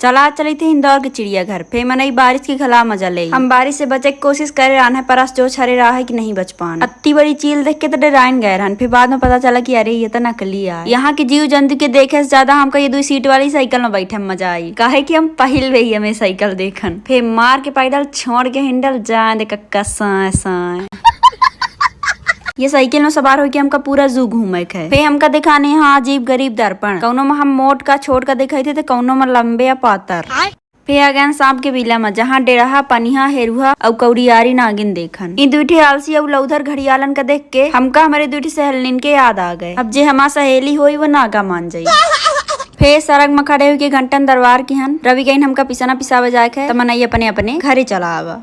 चला चली थी इंदौर के चिड़ियाघर। फे मनई बारिश की घला मजा ले। हम बारिश से बचे की कोशिश करे रहन पर जो छरे रहा है कि नहीं बच पान। अत्ती बड़ी चील देख के तो डराइन गए रहन। फिर बाद में पता चला कि अरे ये तो नकली है। यहाँ के जीव जंतु के देखे से ज्यादा हमका ये 2 सीट वाली साइकिल में बैठे मजा आई। काहे कि हम पहिल रही हमें साइकिल देखन। फिर मार के पैडल छोड़ के हैंडल जाए दे कक्का साए साए। ये साइकिल में सवार होके हमका पूरा जू घूमे है। फे हमका दिखाने यहाँ अजीब गरीब दर्पण। कौनो में हम मोट का छोट का दिखाई थे तो कौनो में लंबे या पातर। फे अगेन सांप के बिला में जहाँ डेराहा पनिहा हेरुहा और कौड़ियारी नागिन देखन। इन दूठे आलसी और लौधर घड़ियालन का देख के हमका हमारे दूठे सहेलिन के याद आ गए। अब जे हमार सहेली होई वो नागा मान जाई। फे सड़क में खड़े हुए घंटन दरबार की हन रवि कहीं हमका पिसाना पिसावे जाए है। तमन्ना अपने अपने घरे चला आवा।